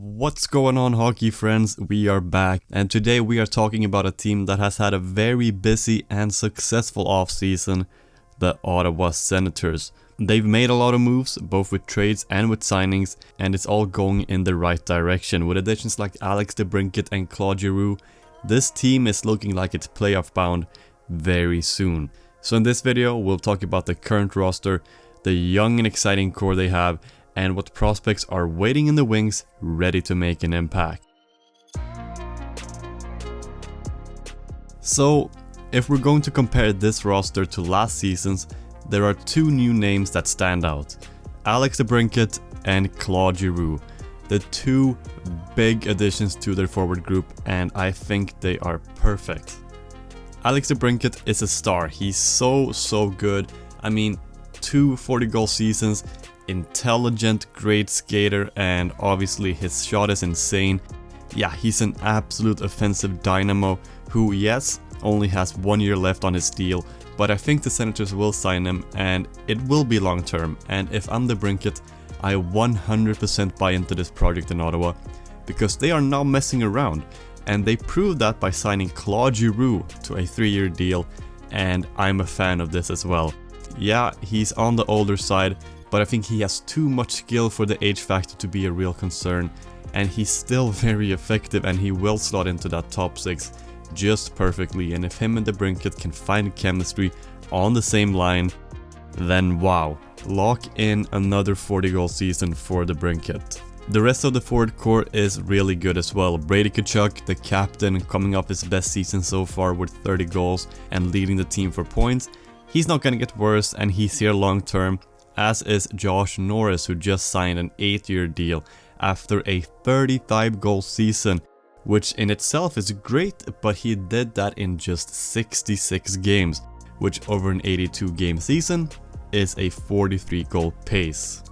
What's going on, hockey friends? We are back, and today we are talking about a team that has had a very busy and successful offseason, the Ottawa Senators. They've made a lot of moves, both with trades and with signings, and it's all going in the right direction. With additions like DeBrincat and Claude Giroux, this team is looking like it's playoff bound very soon. So in this video, we'll talk about the current roster, the young and exciting core they have, and what prospects are waiting in the wings, ready to make an impact. So, if we're going to compare this roster to last season's, there are two new names that stand out: DeBrincat and Claude Giroux. The two big additions to their forward group, and I think they are perfect. DeBrincat is a star. He's so good. I mean, 2 40-goal seasons, intelligent, great skater, and obviously his shot is insane. Yeah, he's an absolute offensive dynamo who, yes, only has 1 year left on his deal, but I think the Senators will sign him and it will be long term. And if I'm DeBrincat, I 100% buy into this project in Ottawa, because they are now messing around, and they proved that by signing Claude Giroux to a 3-year deal, and I'm a fan of this as well. Yeah, he's on the older side, but I think he has too much skill for the age factor to be a real concern, and he's still very effective, and he will slot into that top 6 just perfectly. And if him and DeBrincat can find chemistry on the same line, then wow, lock in another 40-goal season for DeBrincat. The rest of the forward core is really good as well. Brady Tkachuk, the captain, coming off his best season so far with 30 goals and leading the team for points. He's not gonna get worse, and he's here long term, as is Josh Norris, who just signed an 8-year deal after a 35-goal season, which in itself is great, but he did that in just 66 games, which over an 82-game season is a 43-goal pace.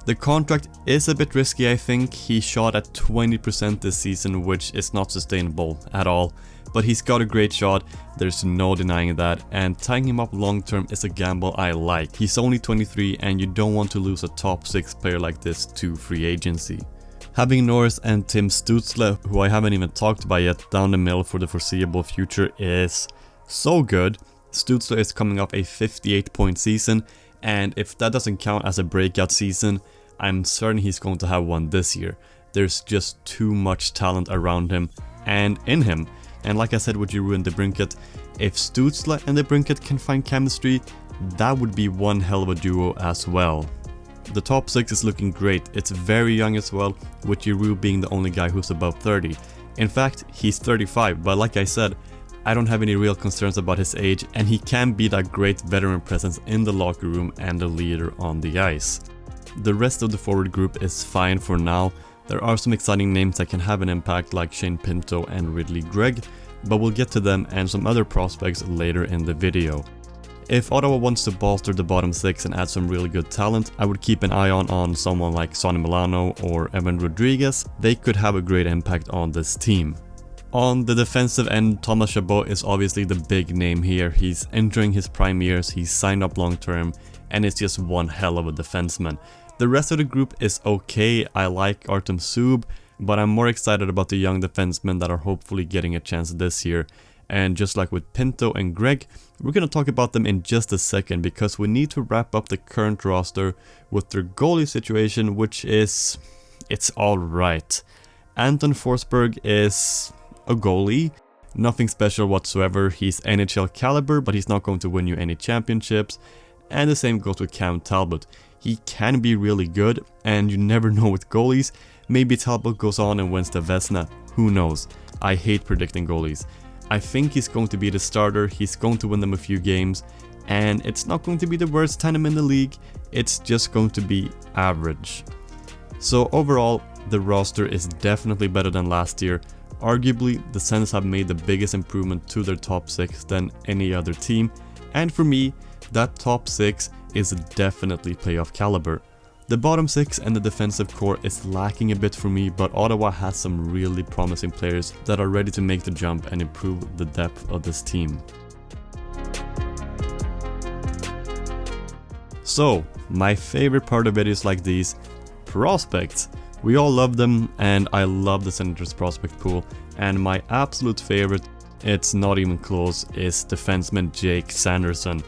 The contract is a bit risky, I think. He shot at 20% this season, which is not sustainable at all. But he's got a great shot, there's no denying that, and tying him up long term is a gamble I like. He's only 23, and you don't want to lose a top 6 player like this to free agency. Having Norris and Tim Stützle, who I haven't even talked about yet, down the middle for the foreseeable future is so good. Stützle is coming off a 58-point season, and if that doesn't count as a breakout season, I'm certain he's going to have one this year. There's just too much talent around him and in him. And like I said with Giroux and DeBrincat, if Stützle and DeBrincat can find chemistry, that would be one hell of a duo as well. The top 6 is looking great. It's very young as well, with Giroux being the only guy who's above 30. In fact, he's 35, but like I said, I don't have any real concerns about his age, and he can be that great veteran presence in the locker room and a leader on the ice. The rest of the forward group is fine for now. There are some exciting names that can have an impact, like Shane Pinto and Ridley Gregg, but we'll get to them and some other prospects later in the video. If Ottawa wants to bolster the bottom 6 and add some really good talent, I would keep an eye on someone like Sonny Milano or Evan Rodriguez. They could have a great impact on this team. On the defensive end, Thomas Chabot is obviously the big name here. He's entering his prime years, he's signed up long term, and is just one hell of a defenseman. The rest of the group is okay. I like Artem Zub, but I'm more excited about the young defensemen that are hopefully getting a chance this year. And just like with Pinto and Gregg, we're going to talk about them in just a second, because we need to wrap up the current roster with their goalie situation, which is, it's alright. Anton Forsberg is a goalie, nothing special whatsoever. He's NHL caliber, but he's not going to win you any championships. And the same goes with Cam Talbot. He can be really good, and you never know with goalies. Maybe Talbot goes on and wins the Vezina, who knows. I hate predicting goalies. I think he's going to be the starter, he's going to win them a few games, and it's not going to be the worst tandem in the league, it's just going to be average. So overall, the roster is definitely better than last year. Arguably, the Sens have made the biggest improvement to their top 6 than any other team, and for me, that top 6 is definitely playoff caliber. The bottom 6 and the defensive core is lacking a bit for me, but Ottawa has some really promising players that are ready to make the jump and improve the depth of this team. So, my favorite part of videos like these, prospects. We all love them, and I love the Senators prospect pool, and my absolute favorite, it's not even close, is defenseman Jake Sanderson.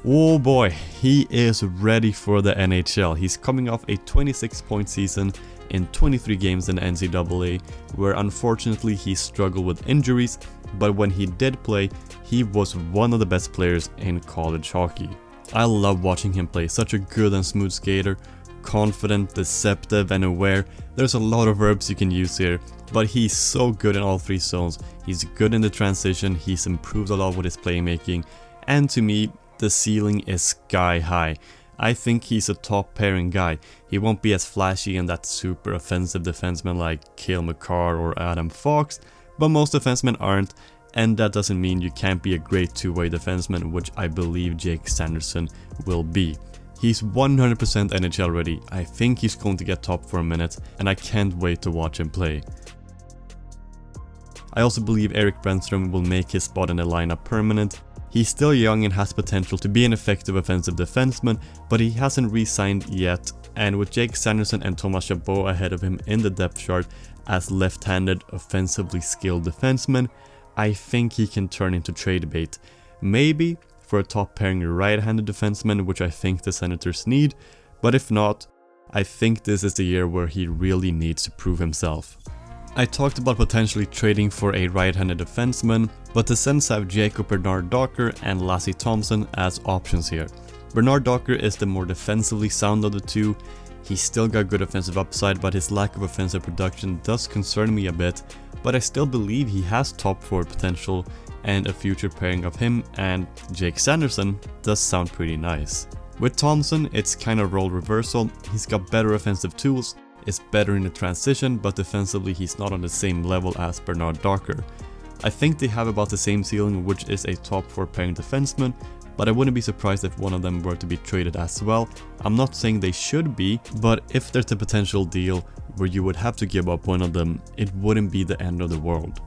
Oh boy, he is ready for the NHL. He's coming off a 26-point season in 23 games in the NCAA, where unfortunately he struggled with injuries, but when he did play, he was one of the best players in college hockey. I love watching him play, such a good and smooth skater, confident, deceptive and aware. There's a lot of verbs you can use here, but he's so good in all three zones. He's good in the transition, he's improved a lot with his playmaking, and to me, the ceiling is sky high. I think he's a top pairing guy. He won't be as flashy and that super offensive defenseman like Cale Makar or Adam Fox, but most defensemen aren't, and that doesn't mean you can't be a great two-way defenseman, which I believe Jake Sanderson will be. He's 100% NHL ready. I think he's going to get top for a minute, and I can't wait to watch him play. I also believe Erik Brännström will make his spot in the lineup permanent. He's still young and has potential to be an effective offensive defenseman, but he hasn't re-signed yet, and with Jake Sanderson and Thomas Chabot ahead of him in the depth chart as left-handed offensively skilled defensemen, I think he can turn into trade bait. Maybe for a top pairing right-handed defenseman, which I think the Senators need, but if not, I think this is the year where he really needs to prove himself. I talked about potentially trading for a right-handed defenseman, but the Sens have Jacob Bernard-Docker and Lassie Thompson as options here. Bernard-Docker is the more defensively sound of the two. He's still got good offensive upside, but his lack of offensive production does concern me a bit, but I still believe he has top forward potential, and a future pairing of him and Jake Sanderson does sound pretty nice. With Thompson, it's kind of role reversal. He's got better offensive tools, is better in the transition, but defensively he's not on the same level as Bernard-Docker. I think they have about the same ceiling, which is a top 4 pairing defenseman, but I wouldn't be surprised if one of them were to be traded as well. I'm not saying they should be, but if there's a potential deal where you would have to give up one of them, it wouldn't be the end of the world.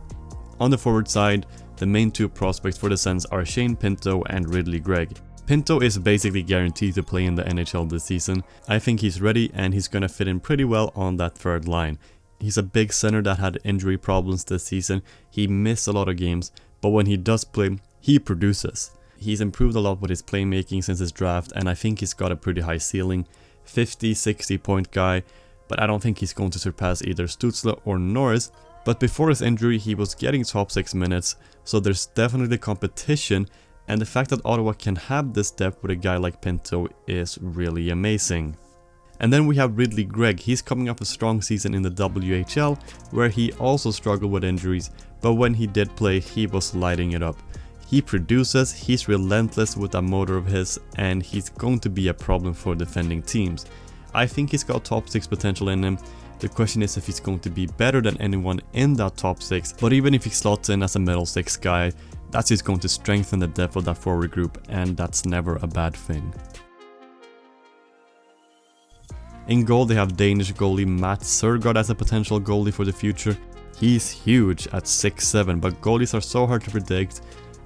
On the forward side, the main two prospects for the Sens are Shane Pinto and Ridley Gregg. Pinto is basically guaranteed to play in the NHL this season. I think he's ready and he's gonna fit in pretty well on that third line. He's a big center that had injury problems this season. He missed a lot of games, but when he does play, he produces. He's improved a lot with his playmaking since his draft, and I think he's got a pretty high ceiling. 50-60 point guy, but I don't think he's going to surpass either Stützle or Norris. But before his injury, he was getting top 6 minutes, so there's definitely competition. And the fact that Ottawa can have this depth with a guy like Pinto is really amazing. And then we have Ridley Gregg. He's coming off a strong season in the WHL, where he also struggled with injuries, but when he did play, he was lighting it up. He produces, he's relentless with that motor of his, and he's going to be a problem for defending teams. I think he's got top 6 potential in him. The question is if he's going to be better than anyone in that top 6, but even if he slots in as a middle 6 guy, that's just going to strengthen the depth of that forward group, and that's never a bad thing. In goal, they have Danish goalie Matt Sørgaard as a potential goalie for the future. He's huge at 6'7", but goalies are so hard to predict.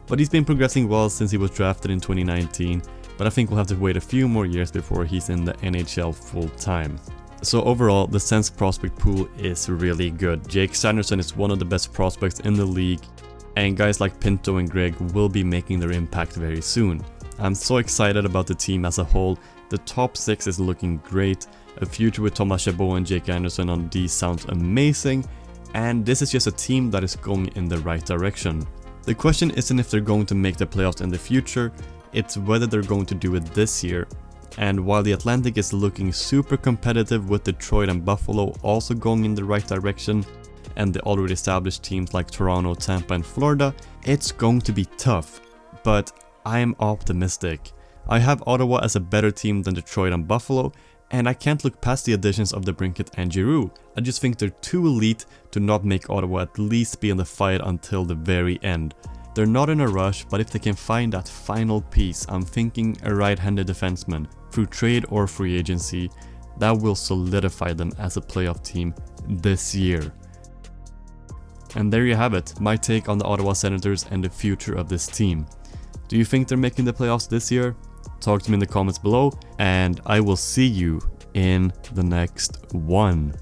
But he's been progressing well since he was drafted in 2019, but I think we'll have to wait a few more years before he's in the NHL full time. So overall, the Sens prospect pool is really good. Jake Sanderson is one of the best prospects in the league, and guys like Pinto and Gregg will be making their impact very soon. I'm so excited about the team as a whole. The top 6 is looking great. A future with Thomas Chabot and Jake Anderson on D sounds amazing, and this is just a team that is going in the right direction. The question isn't if they're going to make the playoffs in the future, it's whether they're going to do it this year. And while the Atlantic is looking super competitive with Detroit and Buffalo also going in the right direction, and the already established teams like Toronto, Tampa and Florida, it's going to be tough, but I am optimistic. I have Ottawa as a better team than Detroit and Buffalo, and I can't look past the additions of DeBrincat and Giroux. I just think they're too elite to not make Ottawa at least be in the fight until the very end. They're not in a rush, but if they can find that final piece, I'm thinking a right-handed defenseman, through trade or free agency, that will solidify them as a playoff team this year. And there you have it, my take on the Ottawa Senators and the future of this team. Do you think they're making the playoffs this year? Talk to me in the comments below, and I will see you in the next one.